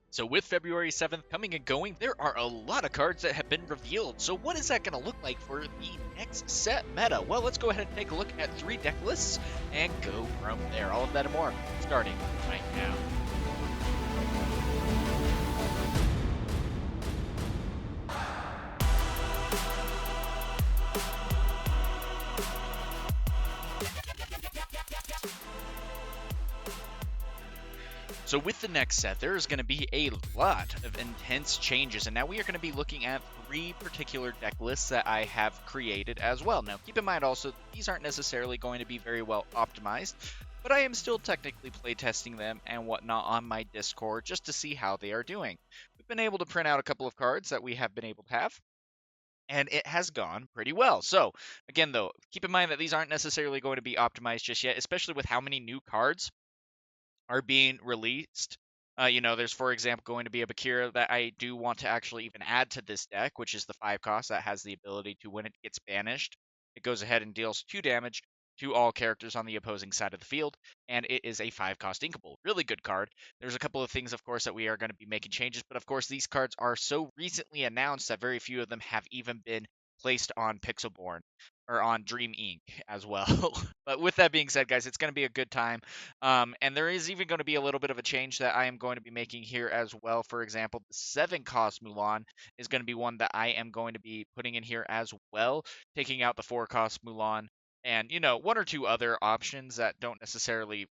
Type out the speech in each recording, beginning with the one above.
So with February 7th coming and going, there are a lot of cards that have been revealed. So what is that going to look like for the next set meta? Well, let's go ahead and take a look at 3 deck lists and go from there. All of that and more starting right now. So with the next set, there is going to be a lot of intense changes, and now we are going to be looking at 3 particular deck lists that I have created as well. Now, keep in mind also, these aren't necessarily going to be very well optimized, but I am still technically playtesting them and whatnot on my Discord just to see how they are doing. We've been able to print out a couple of cards that we have been able to have, and it has gone pretty well. So, again, though, keep in mind that these aren't necessarily going to be optimized just yet, especially with how many new cards are being released. There's, for example, going to be a Bakira that I do want to actually even add to this deck, which is the 5 cost that has the ability to, when it gets banished, it goes ahead and deals 2 damage to all characters on the opposing side of the field, and it is a 5 cost inkable. Really good card. There's a couple of things, of course, that we are going to be making changes, but of course, these cards are so recently announced that very few of them have even been placed on Pixelborn or on Dream Inc. as well. But with that being said, guys, it's going to be a good time. And there is even going to be a little bit of a change that I am going to be making here as well. For example, the 7 cost Mulan is going to be one that I am going to be putting in here as well, taking out the 4 cost Mulan. And, 1 or 2 other options that don't necessarily,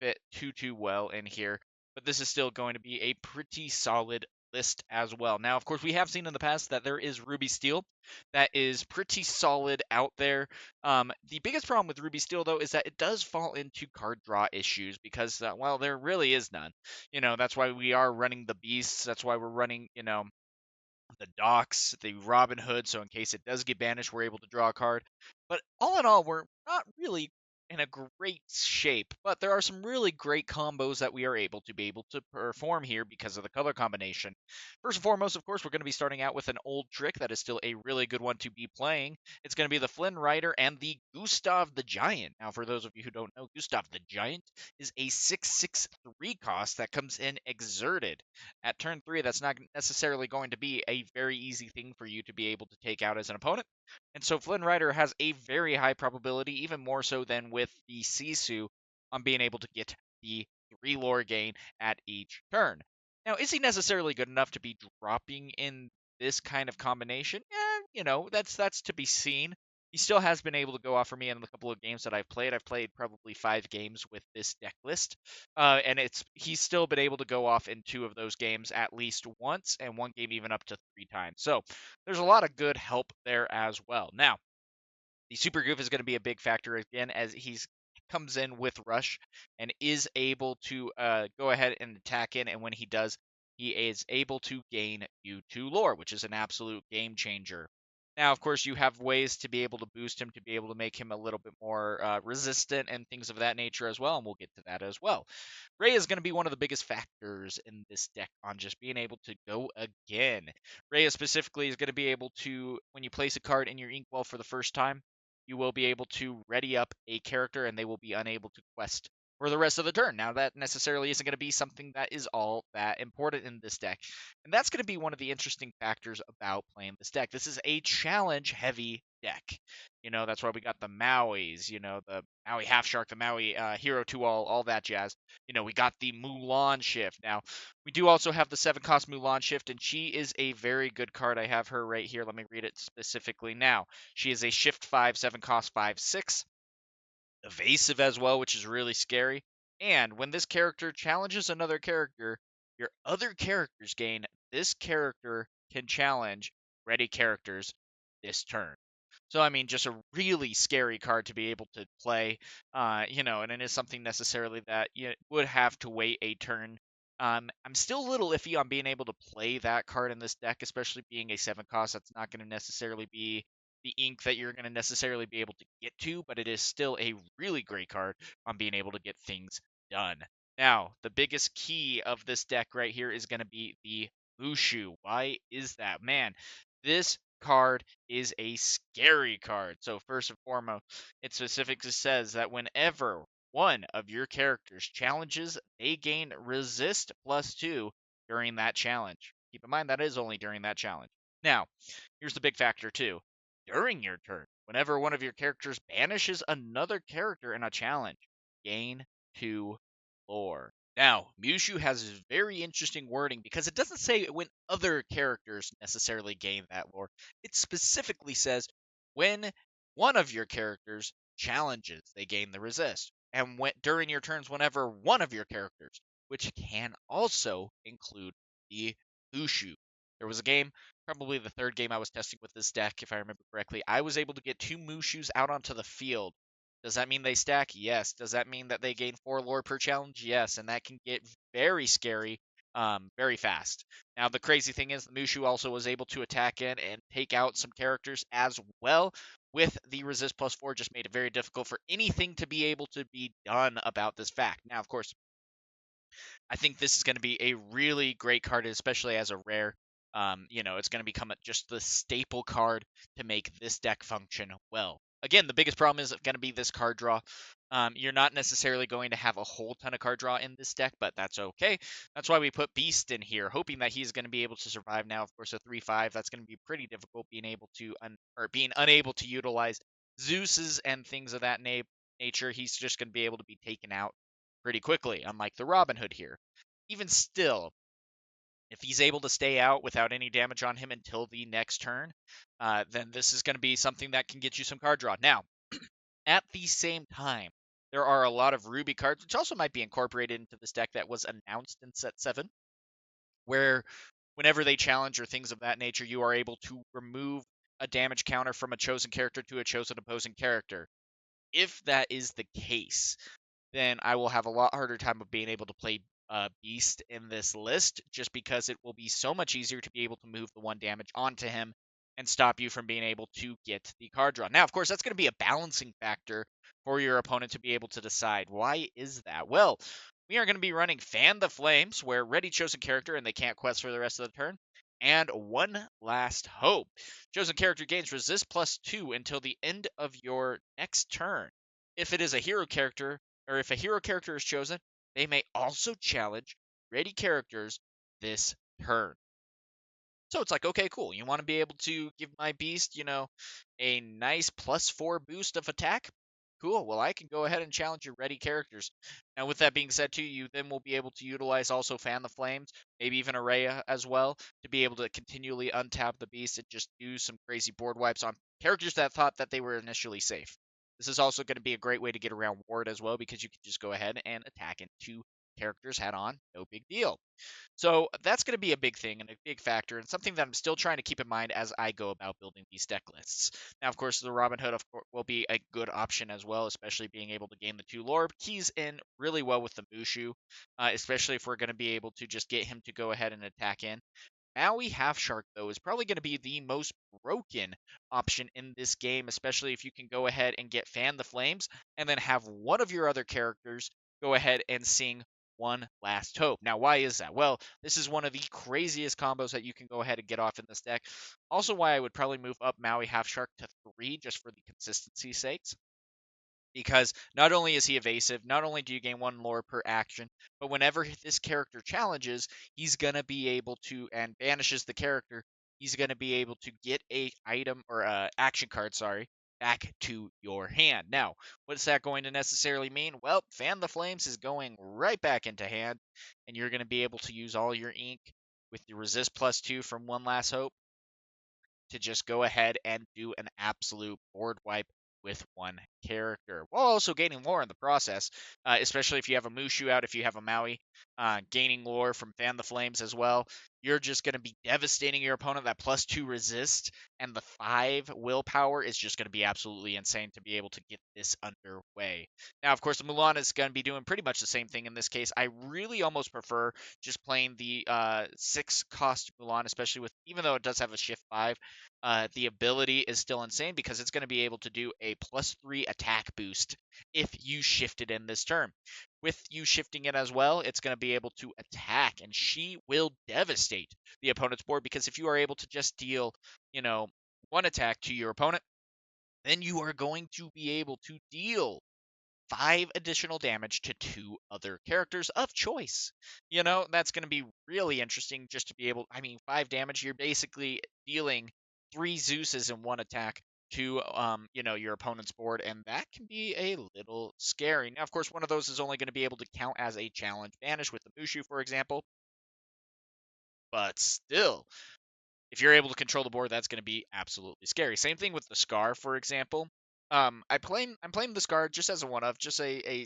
fit too well in here. But this is still going to be a pretty solid list as well. Now, of course, we have seen in the past that there is Ruby Steel that is pretty solid out there. The biggest problem with Ruby Steel, though, is that it does fall into card draw issues because, well, there really is none. That's why we are running the Beasts. That's why we're running, the Docks, the Robin Hood, so in case it does get banished, we're able to draw a card. But all in all, we're not really in a great shape, but there are some really great combos that we are able to perform here because of the color combination. First and foremost, of course, we're going to be starting out with an old trick that is still a really good one to be playing. It's going to be the Flynn Rider and the Gustav the Giant. Now, for those of you who don't know, Gustav the Giant is a 6/6/3 cost that comes in exerted. At turn 3, that's not necessarily going to be a very easy thing for you to be able to take out as an opponent. And so Flynn Rider has a very high probability, even more so than with the Sisu, on being able to get the 3 lore gain at each turn. Now, is he necessarily good enough to be dropping in this kind of combination? That's to be seen. He still has been able to go off for me in the couple of games that I've played. I've played probably 5 games with this deck list, and he's still been able to go off in 2 of those games at least once, and 1 game even up to 3 times. So there's a lot of good help there as well. Now, the Super Goof is going to be a big factor again as he's comes in with rush and is able to go ahead and attack in, and when he does, he is able to gain U2 lore, which is an absolute game changer. Now, of course, you have ways to be able to boost him, to be able to make him a little bit more resistant and things of that nature as well, and we'll get to that as well. Ray is going to be one of the biggest factors in this deck on just being able to go again. Ray specifically is going to be able to, when you place a card in your inkwell for the first time, you will be able to ready up a character and they will be unable to quest for the rest of the turn. Now, that necessarily isn't going to be something that is all that important in this deck. And that's going to be one of the interesting factors about playing this deck. This is a challenge-heavy deck. That's why we got the Mauis, the Maui Half Shark, the Maui Hero to all that jazz. We got the Mulan Shift. Now, we do also have the 7 cost Mulan Shift, and she is a very good card. I have her right here. Let me read it specifically now. She is a Shift 5, 7 cost 5/6. Evasive as well, which is really scary. And when this character challenges another character, your other characters gain. This character can challenge ready characters this turn. So, I mean, just a really scary card to be able to play, and it is something necessarily that you would have to wait a turn. I'm still a little iffy on being able to play that card in this deck, especially being a 7 cost. That's not going to necessarily be the ink that you're going to necessarily be able to get to, but it is still a really great card on being able to get things done. Now, the biggest key of this deck right here is going to be the Mushu. Why is that? Man, this card is a scary card. So first and foremost, it specifically says that whenever one of your characters challenges, they gain resist +2 during that challenge. Keep in mind that is only during that challenge. Now, here's the big factor too. During your turn, whenever one of your characters banishes another character in a challenge, gain 2 lore. Now, Mushu has very interesting wording because it doesn't say when other characters necessarily gain that lore. It specifically says when one of your characters challenges, they gain the resist. And during your turns, whenever one of your characters, which can also include the Mushu. There was a game, probably the third game I was testing with this deck, if I remember correctly. I was able to get 2 Mushus out onto the field. Does that mean they stack? Yes. Does that mean that they gain 4 lore per challenge? Yes. And that can get very scary very fast. Now, the crazy thing is, the Mushu also was able to attack in and take out some characters as well. With the resist +4, just made it very difficult for anything to be able to be done about this fact. Now, of course, I think this is going to be a really great card, especially as a rare. It's going to become just the staple card to make this deck function well. Again, the biggest problem is going to be this card draw. You're not necessarily going to have a whole ton of card draw in this deck, but that's okay. That's why we put Beast in here, hoping that he's going to be able to survive. Now, of course, a 3/5, that's going to be pretty difficult being unable to utilize Zeus's and things of that nature. He's just going to be able to be taken out pretty quickly, unlike the Robin Hood here. Even still, if he's able to stay out without any damage on him until the next turn, then this is going to be something that can get you some card draw. Now, at the same time, there are a lot of Ruby cards, which also might be incorporated into this deck that was announced in set 7, where whenever they challenge or things of that nature, you are able to remove a damage counter from a chosen character to a chosen opposing character. If that is the case, then I will have a lot harder time of being able to play Beast in this list, just because it will be so much easier to be able to move the 1 damage onto him and stop you from being able to get the card draw. Now, of course, that's going to be a balancing factor for your opponent to be able to decide. Why is that? Well, we are going to be running Fan the Flames, where ready chosen character and they can't quest for the rest of the turn, and One Last Hope. Chosen character gains resist +2 until the end of your next turn. If it is a hero character, or if a hero character is chosen, they may also challenge ready characters this turn. So it's like, okay, cool. You want to be able to give my beast, a nice +4 boost of attack? Cool. Well, I can go ahead and challenge your ready characters. Now, with that being said, too, you then will be able to utilize also Fan the Flames, maybe even Araya as well, to be able to continually untap the beast and just do some crazy board wipes on characters that thought that they were initially safe. This is also going to be a great way to get around Ward as well, because you can just go ahead and attack into characters head on. No big deal. So that's going to be a big thing and a big factor, and something that I'm still trying to keep in mind as I go about building these deck lists. Now, of course, the Robin Hood will be a good option as well, especially being able to gain the 2 lore. Keys in really well with the Mushu, especially if we're going to be able to just get him to go ahead and attack in. Maui Half Shark, though, is probably going to be the most broken option in this game, especially if you can go ahead and get Fan the Flames and then have one of your other characters go ahead and sing One Last Hope. Now, why is that? Well, this is one of the craziest combos that you can go ahead and get off in this deck. Also, why I would probably move up Maui Half Shark to 3 just for the consistency sakes. Because not only is he evasive, not only do you gain 1 lore per action, but whenever this character challenges, he's going to be able to, and banishes the character, he's going to be able to get a item, or a action card, sorry, back to your hand. Now, what's that going to necessarily mean? Well, Fan the Flames is going right back into hand, and you're going to be able to use all your ink with the resist +2 from One Last Hope to just go ahead and do an absolute board wipe with 1 character, while also gaining lore in the process, especially if you have a Mushu out, if you have a Maui, gaining lore from Fan the Flames as well. You're just going to be devastating your opponent. That +2 resist and the 5 willpower is just going to be absolutely insane to be able to get this underway. Now, of course, the Mulan is going to be doing pretty much the same thing in this case. I really almost prefer just playing the 6 cost Mulan, especially with, even though it does have a shift 5, the ability is still insane because it's going to be able to do a +3 attack boost if you shift it in this turn. With you shifting it as well, it's going to be able to attack, and she will devastate the opponent's board, because if you are able to just deal, 1 attack to your opponent, then you are going to be able to deal 5 additional damage to 2 other characters of choice. You know, that's going to be really interesting just to be able, I mean, 5 damage, you're basically dealing 3 Zeuses in one attack to you know, your opponent's board, and that can be a little scary. Now, of course, one of those is only going to be able to count as a challenge banish with the Mushu, for example, but still, if you're able to control the board, that's going to be absolutely scary. Same thing with the Scar, for example. I'm playing the Scar just as a one of, just a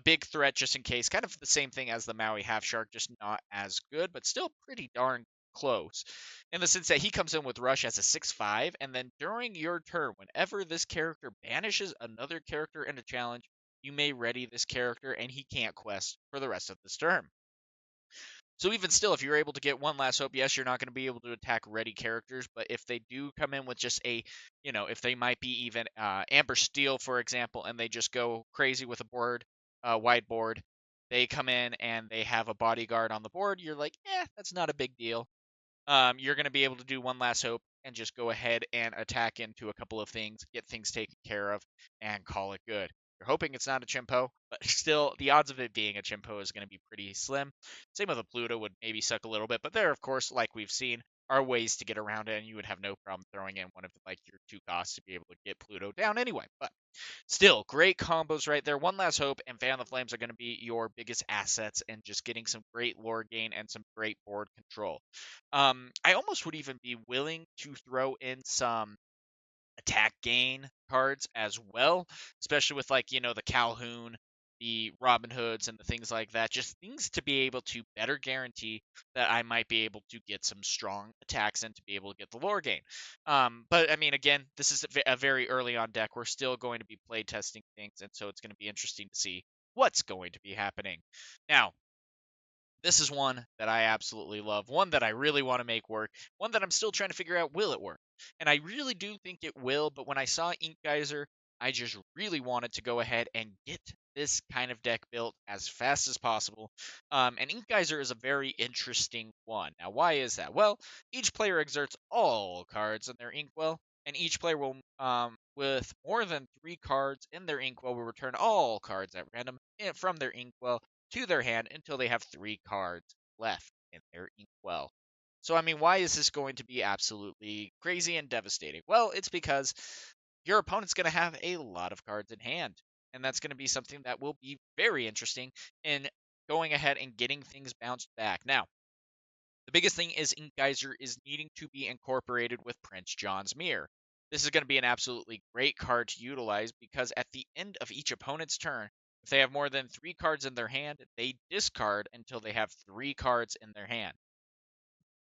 big threat just in case. Kind of the same thing as the Maui Half Shark, just not as good, but still pretty darn close. In the sense that he comes in with Rush as a 6/5, and then during your turn, whenever this character banishes another character in a challenge, you may ready this character, and he can't quest for the rest of this turn. So even still, if you're able to get one last hope, yes, you're not going to be able to attack ready characters, but if they do come in with just a, you know, if they might be even Amber Steel, for example, and they just go crazy with a board, wide board, they come in and they have a bodyguard on the board, you're like, that's not a big deal. You're going to be able to do one last hope and just go ahead and attack into a couple of things, get things taken care of, and call it good. You're hoping it's not a Chimpo, but still, the odds of it being a Chimpo is going to be pretty slim. Same with a Pluto would maybe suck a little bit, but there, of course, like we've seen, are ways to get around it, and you would have no problem throwing in one of like your 2 costs to be able to get Pluto down anyway. But still, great combos right there. One last hope and Fan the Flames are going to be your biggest assets and just getting some great lore gain and some great board control. I almost would even be willing to throw in some attack gain cards as well, especially with like, you know, the Calhoun, the Robin Hoods, and the things like that. Just things to be able to better guarantee that I might be able to get some strong attacks and to be able to get the lore gain. But I mean, again, this is a very early on deck. We're still going to be play testing things, and so it's going to be interesting to see what's going to be happening. Now, this is one that I absolutely love, one that I really want to make work, one that I'm still trying to figure out will it work. And I really do think it will, but when I saw Ink Geyser, I just really wanted to go ahead and get this kind of deck built as fast as possible. And Ink Geyser is a very interesting one. Now, why is that? Well, each player exerts all cards in their inkwell, and each player will, with more than 3 cards in their inkwell, will return all cards at random from their inkwell to their hand until they have 3 cards left in their inkwell. So, I mean, why is this going to be absolutely crazy and devastating? Well, it's because your opponent's going to have a lot of cards in hand, and that's going to be something that will be very interesting in going ahead and getting things bounced back. Now, the biggest thing is Ink Geyser is needing to be incorporated with Prince John's Mirror. This is going to be an absolutely great card to utilize because at the end of each opponent's turn, if they have more than 3 cards in their hand, they discard until they have 3 cards in their hand.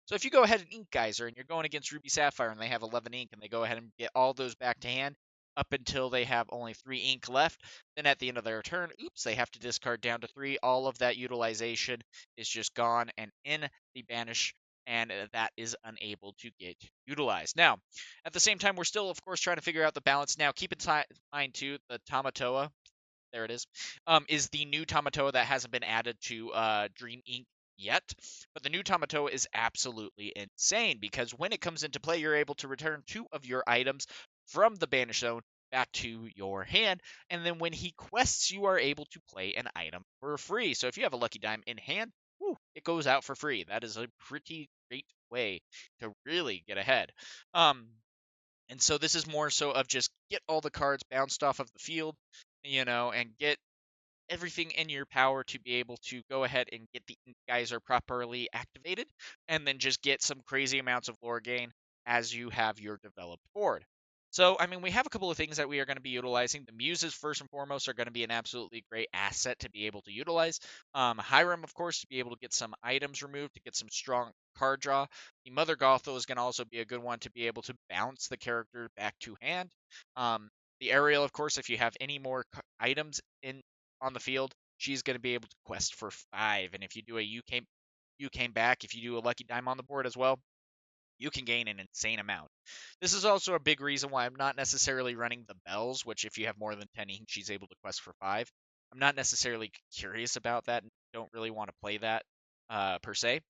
So if you go ahead and Ink Geyser and you're going against Ruby Sapphire and they have 11 ink and they go ahead and get all those back to hand up until they have only 3 ink left, then at the end of their turn, oops, they have to discard down to 3. All of that utilization is just gone and in the banish, and that is unable to get utilized. Now, at the same time, we're still, of course, trying to figure out the balance. Now, keep in mind, too, the Tamatoa, there it is the new Tamatoa that hasn't been added to Dream Ink yet. But the new Tamatoa is absolutely insane because when it comes into play, you're able to return 2 of your items from the banish zone back to your hand. And then when he quests, you are able to play an item for free. So if you have a Lucky Dime in hand, it goes out for free. That is a pretty great way to really get ahead. And so this is more so of just get all the cards bounced off of the field, you know, and get everything in your power to be able to go ahead and get the Ink Geyser properly activated, and then just get some crazy amounts of lore gain as you have your developed board. So, I mean, we have a couple of things that we are going to be utilizing. The Muses, first and foremost, are going to be an absolutely great asset to be able to utilize. Hiram, of course, to be able to get some items removed, to get some strong card draw. The Mother Gothel is going to also be a good one to be able to bounce the character back to hand. The Ariel, of course, if you have any more items in on the field, she's going to be able to quest for 5. And if you do a you came back, if you do a Lucky Dime on the board as well, you can gain an insane amount. This is also a big reason why I'm not necessarily running the bells, which if you have more than 10 ink, she's able to quest for 5. I'm not necessarily curious about that and don't really want to play that per se.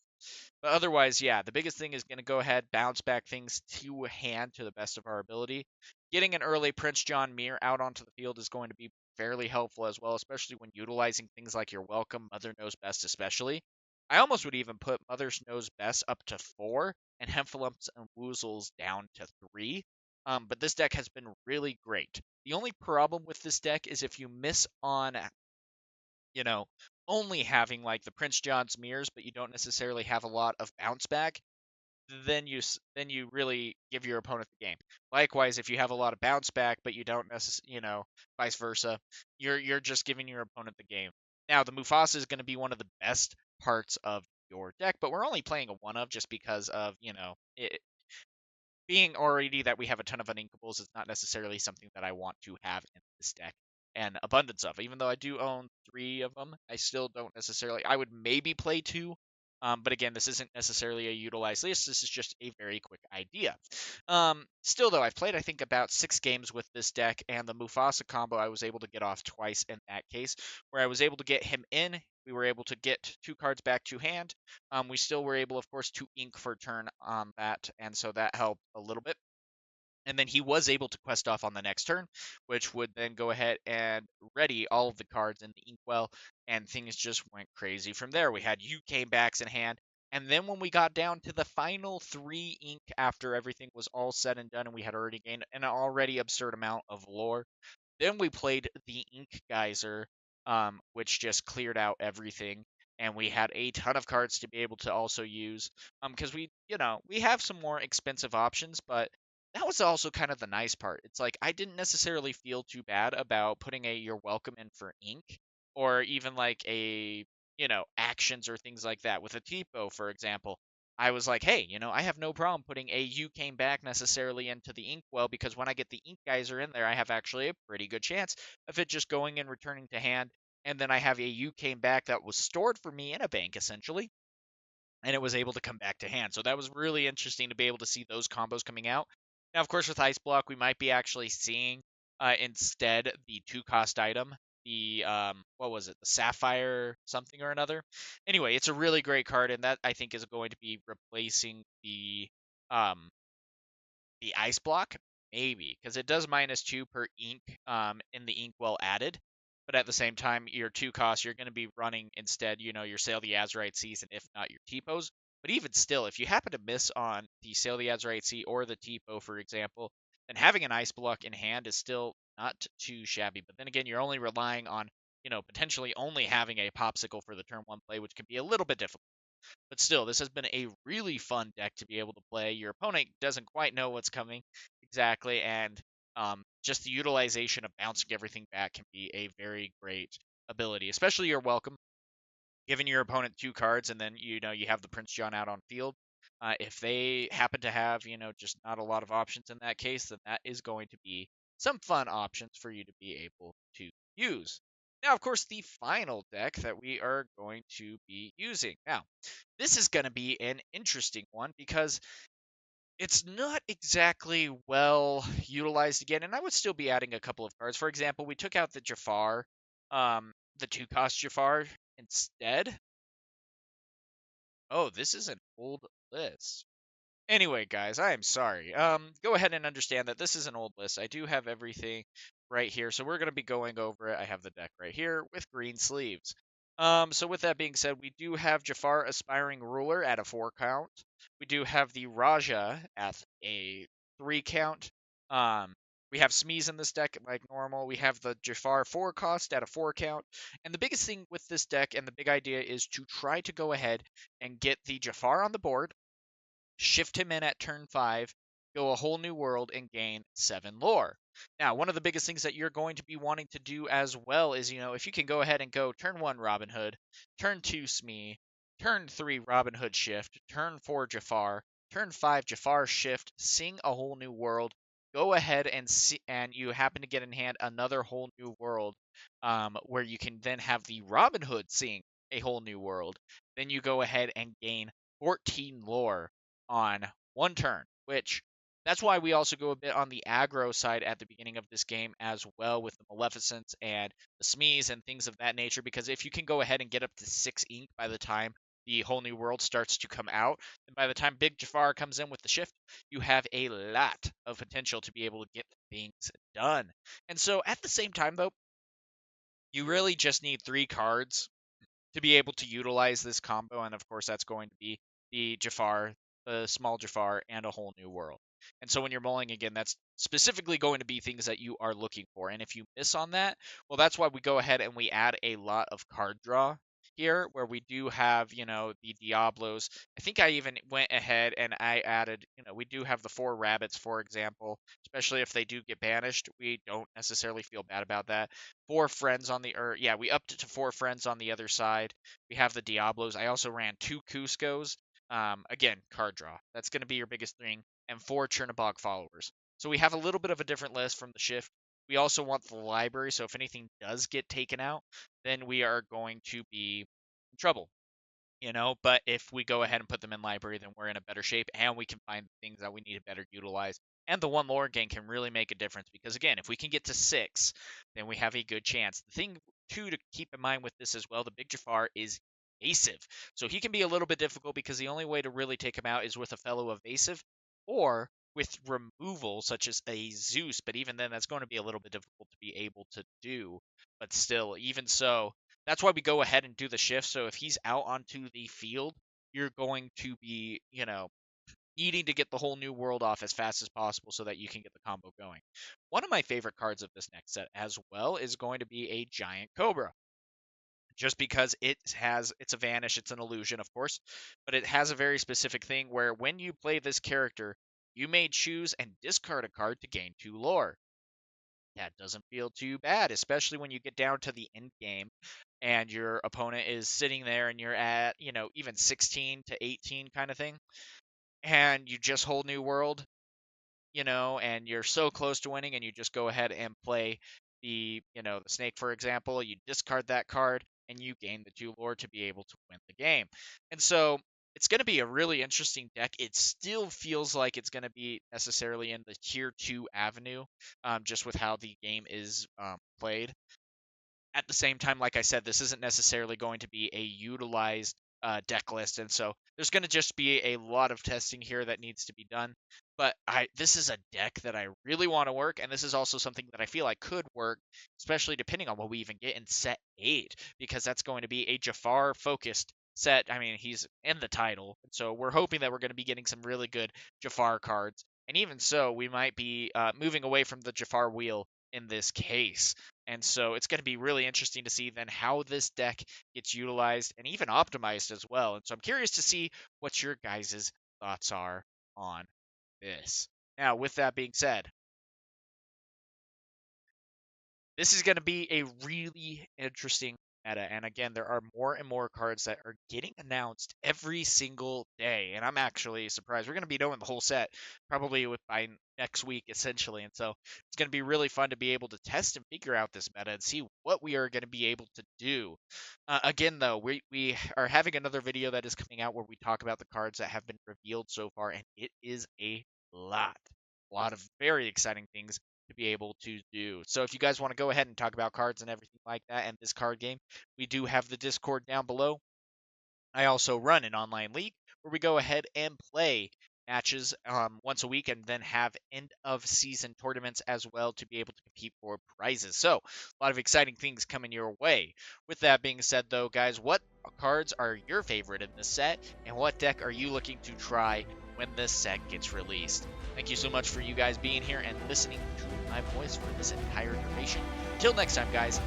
But otherwise, yeah, the biggest thing is going to go ahead, bounce back things to hand to the best of our ability. Getting an early Prince John Mirror out onto the field is going to be fairly helpful as well, especially when utilizing things like your welcome, Mother Knows Best especially. I almost would even put Mother Knows Best up to 4 and Hemphalumps and Woozles down to 3. But this deck has been really great. The only problem with this deck is if you miss on, you know, only having like the Prince John's mirrors, but you don't necessarily have a lot of bounce back, then you really give your opponent the game. Likewise, if you have a lot of bounce back, but you don't necessarily, vice versa, you're just giving your opponent the game. Now, the Mufasa is going to be one of the best parts of your deck, but we're only playing a one of just because of it, being already that we have a ton of uninkables is not necessarily something that I want to have in this deck an abundance of. Even though I do own 3 of them, I still don't necessarily. I would maybe play 2, but again, this isn't necessarily a utilized list. This is just a very quick idea. Still, though, I've played I think about 6 games with this deck, and the Mufasa combo I was able to get off twice in that case, where I was able to get him in. We were able to get 2 cards back to hand. We still were able, of course, to ink for turn on that, and so that helped a little bit. And then he was able to quest off on the next turn, which would then go ahead and ready all of the cards in the inkwell, and things just went crazy from there. We had UK backs in hand, and then when we got down to the final 3 ink after everything was all said and done, and we had already gained an already absurd amount of lore, then we played the Ink Geyser, which just cleared out everything, and we had a ton of cards to be able to also use. Because we have some more expensive options, but that was also kind of the nice part. It's like I didn't necessarily feel too bad about putting a You're Welcome in for Ink, or even like a actions or things like that. With a Tipo, for example, I was like, hey, I have no problem putting a You Came Back necessarily into the inkwell, because when I get the Ink Geyser in there, I have actually a pretty good chance of it just going and returning to hand. And then I have a You Came Back that was stored for me in a bank, essentially, and it was able to come back to hand. So that was really interesting to be able to see those combos coming out. Now, of course, with Ice Block, we might be actually seeing instead the 2-cost item, the what was it, the Sapphire something or another. Anyway, it's a really great card, and that I think is going to be replacing um, the Ice Block, maybe, because it does -2 per ink in the inkwell added. But at the same time, your 2 costs, you're going to be running instead, your Sail the Azurite Seas, and if not, your Tipos. But even still, if you happen to miss on the Sail the Azurite Sea or the Tipo, for example, then having an Ice Block in hand is still not too shabby. But then again, you're only relying on, potentially only having a Popsicle for the turn 1 play, which can be a little bit difficult. But still, this has been a really fun deck to be able to play. Your opponent doesn't quite know what's coming exactly, and just the utilization of bouncing everything back can be a very great ability, especially your welcome, giving your opponent 2 cards, and then you have the Prince John out on field. If they happen to have just not a lot of options in that case, then that is going to be some fun options for you to be able to use. Now, of course, the final deck that we are going to be using. Now, this is going to be an interesting one because it's not exactly well utilized again, and I would still be adding a couple of cards. For example, we took out the Jafar, the 2-cost Jafar instead. Oh, this is an old list. Anyway, guys, I am sorry. Go ahead and understand that this is an old list. I do have everything right here, so we're going to be going over it. I have the deck right here with green sleeves. So with that being said, we do have Jafar Aspiring Ruler at a 4 count. We do have the Raja at a 3 count. We have Smeeze in this deck like normal. We have the Jafar 4 cost at a 4 count. And the biggest thing with this deck and the big idea is to try to go ahead and get the Jafar on the board, shift him in at turn 5, go a whole new world, and gain 7 lore. Now, one of the biggest things that you're going to be wanting to do as well is, if you can go ahead and go turn 1 Robin Hood, turn 2 Smee, turn 3 Robin Hood shift, turn 4 Jafar, turn 5 Jafar shift, sing a whole new world, go ahead and see, and you happen to get in hand another whole new world, where you can then have the Robin Hood sing a whole new world. Then you go ahead and gain 14 lore on 1 turn, which that's why we also go a bit on the aggro side at the beginning of this game as well, with the Maleficents and the Smees and things of that nature, because if you can go ahead and get up to 6 ink by the time the whole new world starts to come out, and by the time Big Jafar comes in with the shift, you have a lot of potential to be able to get things done. And so at the same time, though, You really just need 3 cards to be able to utilize this combo, and of course that's going to be the Jafar, the small Jafar, and a whole new world. And so when you're mulling again, that's specifically going to be things that you are looking for. And if you miss on that, well, that's why we go ahead and we add a lot of card draw here, where we do have, the Diablos. I think I even went ahead and I added, we do have the 4 rabbits, for example, especially if they do get banished. We don't necessarily feel bad about that. 4 friends on the, or yeah, we upped it to 4 friends on the other side. We have the Diablos. I also ran 2 Cuscos. Again, card draw. That's going to be your biggest thing, and 4 Chernobog followers. So we have a little bit of a different list from the shift. We also want the library, so if anything does get taken out, then we are going to be in trouble. But if we go ahead and put them in library, then we're in a better shape and we can find things that we need to better utilize. And the one lore gain can really make a difference because, again, if we can get to 6, then we have a good chance. The thing, too, to keep in mind with this as well, the Big Jafar is evasive. So he can be a little bit difficult because the only way to really take him out is with a fellow evasive or with removal, such as a Zeus. But even then, that's going to be a little bit difficult to be able to do. But still, even so, that's why we go ahead and do the shift. So if he's out onto the field, you're going to be, needing to get the whole new world off as fast as possible so that you can get the combo going. One of my favorite cards of this next set as well is going to be a giant cobra. Just because it's a vanish, it's an illusion, of course, but it has a very specific thing where when you play this character, you may choose and discard a card to gain 2 lore. That doesn't feel too bad, especially when you get down to the end game and your opponent is sitting there and you're at, even 16 to 18 kind of thing, and you just hold New World, and you're so close to winning and you just go ahead and play the snake, for example, you discard that card and you gain the 2 lore to be able to win the game. And so it's going to be a really interesting deck. It still feels like it's going to be necessarily in the tier 2 avenue, just with how the game is played. At the same time, like I said, this isn't necessarily going to be a utilized deck list, and so there's going to just be a lot of testing here that needs to be done. But this is a deck that I really want to work, and this is also something that I feel like could work, especially depending on what we even get in set 8, because that's going to be a Jafar focused set. I mean, he's in the title, and so we're hoping that we're going to be getting some really good Jafar cards. And even so, we might be moving away from the Jafar wheel in this case. And so it's going to be really interesting to see then how this deck gets utilized and even optimized as well. And so I'm curious to see what your guys' thoughts are on this. Now, with that being said, this is going to be a really interesting meta. And again, there are more and more cards that are getting announced every single day. And I'm actually surprised. We're going to be knowing the whole set probably by next week, essentially. And so it's going to be really fun to be able to test and figure out this meta and see what we are going to be able to do. Again, though, we are having another video that is coming out where we talk about the cards that have been revealed so far. And it is a lot. A lot of very exciting things to be able to do. So if you guys want to go ahead and talk about cards and everything like that and this card game, we do have the Discord down below. I also run an online league where we go ahead and play matches once a week and then have end of season tournaments as well to be able to compete for prizes. So a lot of exciting things coming your way. With that being said though, guys, what cards are your favorite in this set and what deck are you looking to try when this set gets released? Thank you so much for you guys being here and listening to my voice for this entire duration. Until next time, guys.